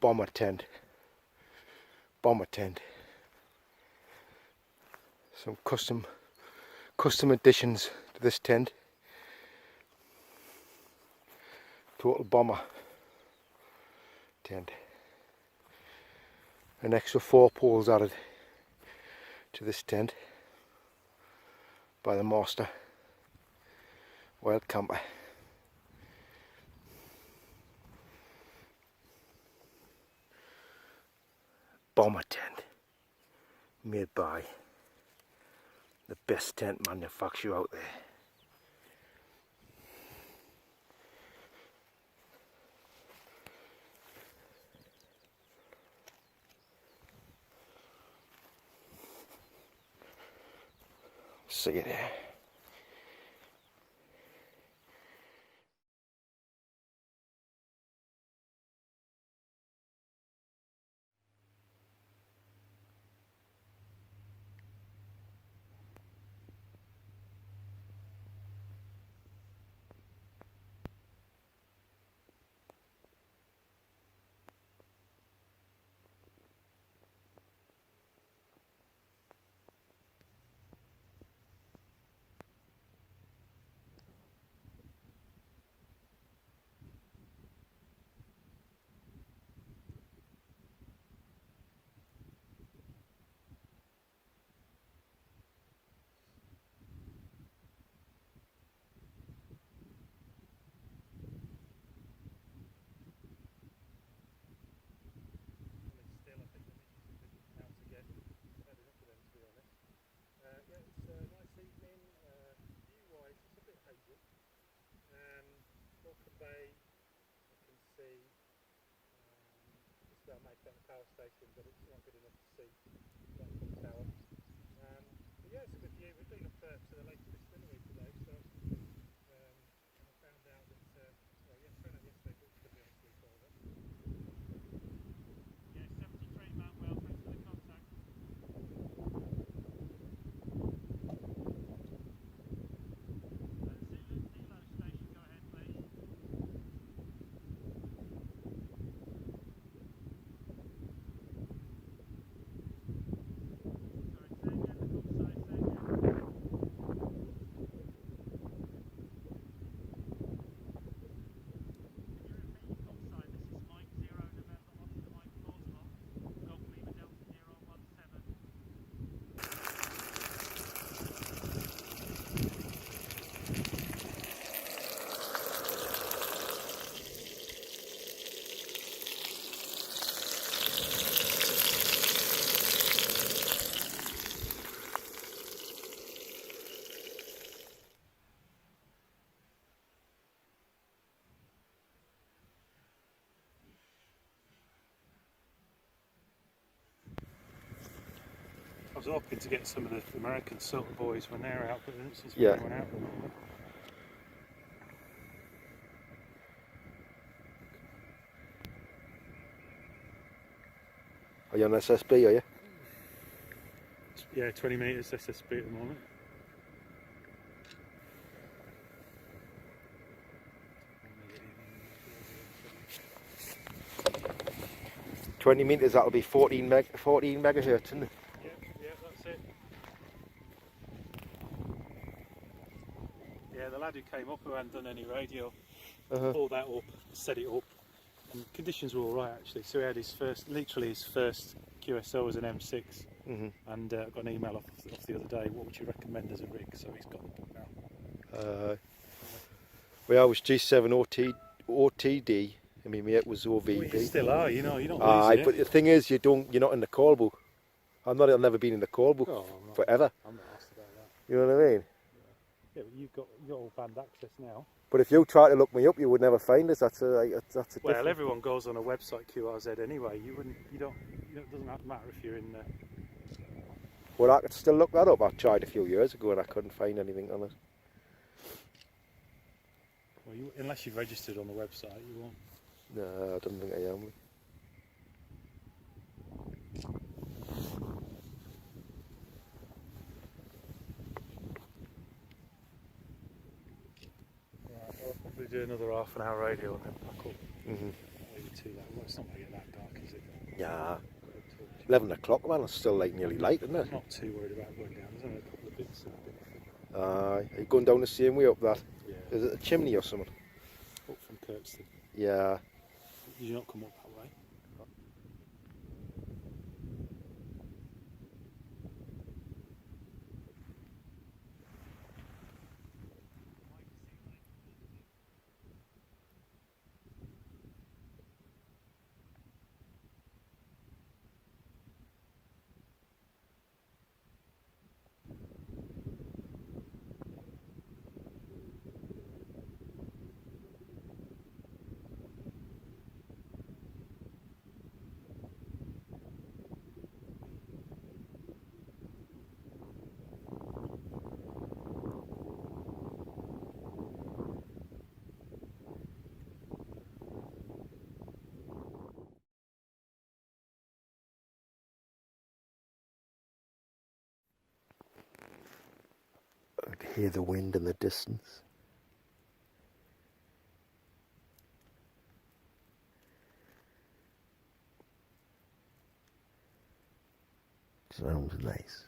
bomber tent. Bomber tent. Some custom additions to this tent. Total bomber tent. An extra 4 poles added to this tent by the master wild camper. Bomber tent made by the best tent manufacturer out there. See you there. Just about make that the power station, but it's not good enough to see that from the tower. But yeah, it's a good view. We've been up to the latest distillery today, so and I found out that well, yeah, found out yesterday, but to be honest with you, yeah, 73 Mount Well. Thanks for the contact. Zulu Kilo station, go ahead, please. I was hoping to get some of the American Silver Boys when they're out, but there doesn't seem to be anyone out at the moment. Are you on SSB, are you? Yeah, 20 metres SSB at the moment. meters, that'll be 14 megahertz, isn't it? Yeah, that's it. Yeah, the lad who came up who hadn't done any radio, pulled that up, set it up, and conditions were alright actually. So he had his first, literally his first QSO as an M6, and I got an email off the other day, what would you recommend as a rig? So he's got it now. Well, I was G7 OTD. I mean, mate was OVB. Well, you still are, you know, you're not losing it. But the thing is, you're not in the call book. I've never been in the call book forever. I'm not asked about that. You know what I mean? Yeah, but you've got all band access now. But if you try to look me up, you would never find us. That's a well, everyone goes on a website QRZ anyway. It doesn't matter if you're in there. Well, I could still look that up. I tried a few years ago and I couldn't find anything on it. Well, unless you've registered on the website, you won't. No, I don't think I am. Right, I'll probably do another half an hour radio and then pack up. Maybe to that. Well, it's not going to get that dark. Yeah. 11 o'clock, man, it's still like nearly light, isn't it? I'm not too worried about going down. There's only a couple of bits that are a bit. Are you going down the same way up that? Yeah. Is it a chimney or something? Up from Kirkstone. Yeah. Did you not come up that way? I can hear the wind in the distance. Sounds nice.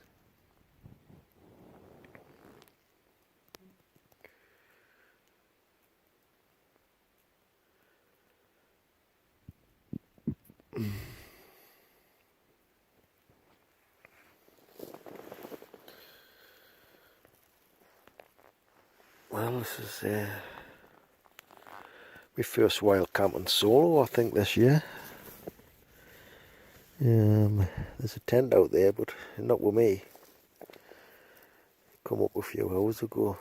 Well, this is my first wild camping solo, I think, this year. There's a tent out there, but not with me. Come up a few hours ago.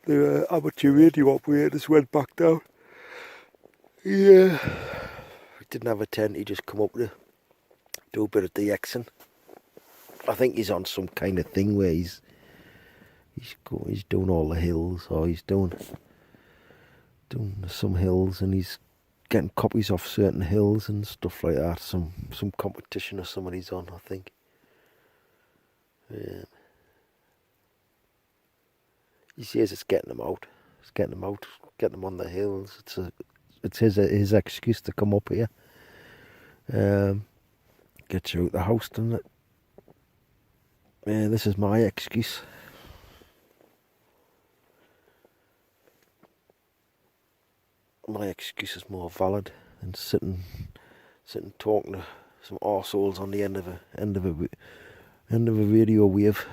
The amateur radio operators went back down. Yeah. He didn't have a tent, he just come up to do a bit of DXing. I think he's on some kind of thing where he's doing all the hills, or he's doing some hills, and he's getting copies off certain hills and stuff like that. Some competition or something he's on, I think. Yeah. He says it's getting them out. It's getting them out, getting them on the hills. It's his excuse to come up here. Get you out the house, doesn't it? Yeah, this is my excuse. My excuse is more valid than sitting talking to some arseholes on the end of a radio wave.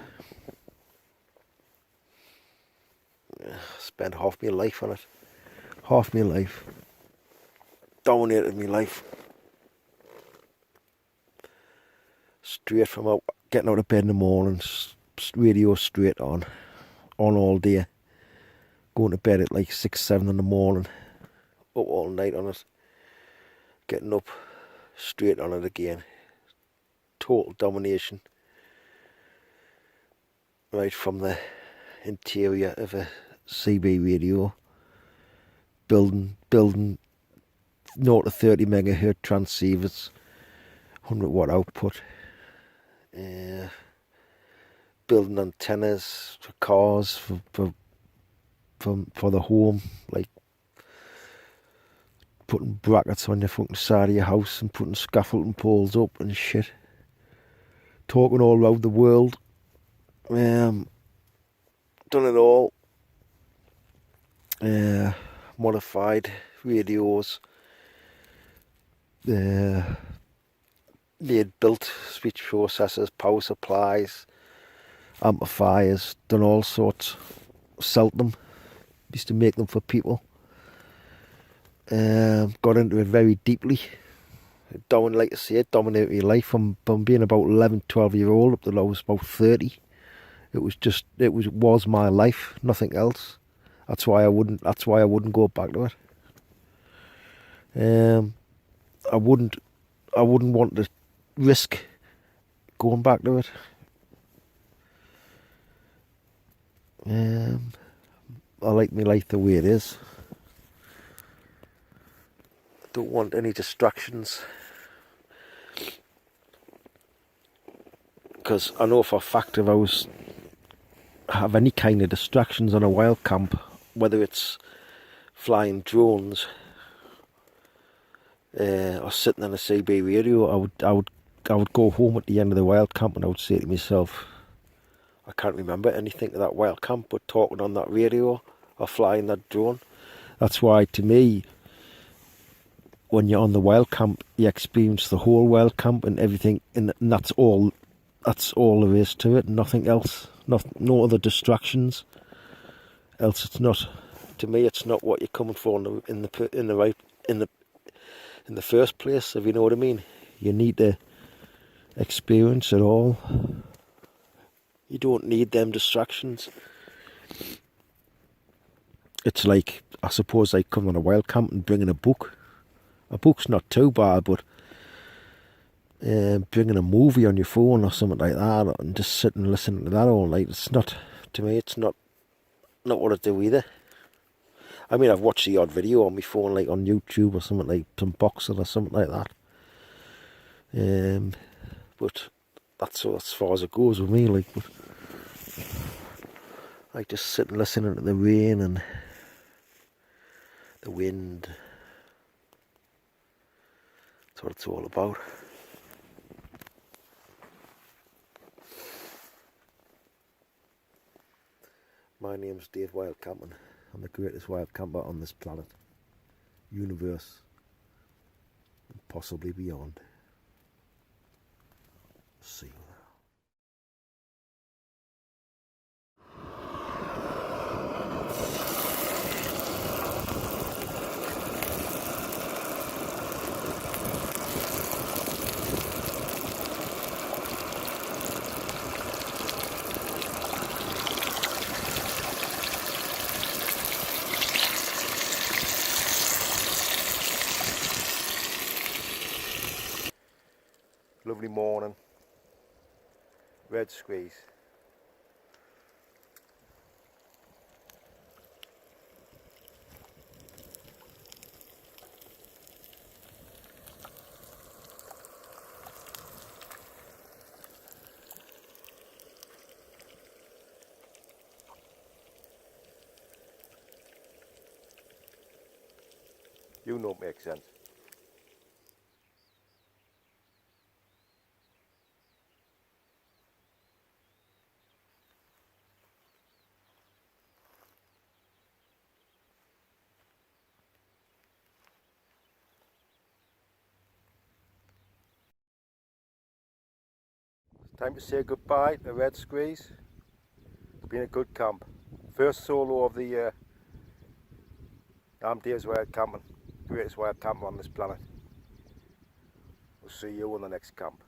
I spent half my life on it. Half my life. Dominated my life. Straight from out, getting out of bed in the morning, radio straight on all day. Going to bed at like 6, 7 in the morning. Up all night on it. Getting up, straight on it again. Total domination. Right from the interior of a CB radio. Building 0 to 30 megahertz transceivers. 100 watt output. Building antennas for cars, for the home, like putting brackets on your fucking side of your house and putting scaffolding poles up and shit. Talking all around the world. Done it all. Modified radios. Built speech processors, power supplies, amplifiers, done all sorts. Sold them. Used to make them for people. Got into it very deeply. Like I say, dominated my life from being about 11, 12 year old up till I was about 30. It was my life, nothing else. That's why I wouldn't go back to it. I wouldn't want to risk going back to it. I like my life the way it is. Don't want any distractions. Because I know for a fact if I was have any kind of distractions on a wild camp, whether it's flying drones or sitting on a CB radio, I would go home at the end of the wild camp and I would say to myself, I can't remember anything of that wild camp, but talking on that radio or flying that drone. That's why, to me, when you're on the wild camp, you experience the whole wild camp and everything, and that's all. That's all there is to it. Nothing else. No other distractions. Else, it's not. To me, it's not what you're coming for in the first place. If you know what I mean, you need to experience it all. You don't need them distractions. It's like, I suppose, like coming on a wild camp and bringing a book. A book's not too bad, but bringing a movie on your phone or something like that and just sitting and listening to that all night, it's not, to me, it's not what I do either. I mean, I've watched the odd video on my phone, like on YouTube or something, like some boxing or something like that. But that's as far as it goes with me, like. But I just sit and listen to the rain and the wind. That's what it's all about. My name's Dave Wild Campman. I'm the greatest wild camper on this planet, universe, and possibly beyond. See you. Lovely morning, red screes. You know it makes sense. Time to say goodbye to Red Screes. It's been a good camp. First solo of the year. I'm Dave's Wild Campman, greatest wild camper on this planet. We'll see you in the next camp.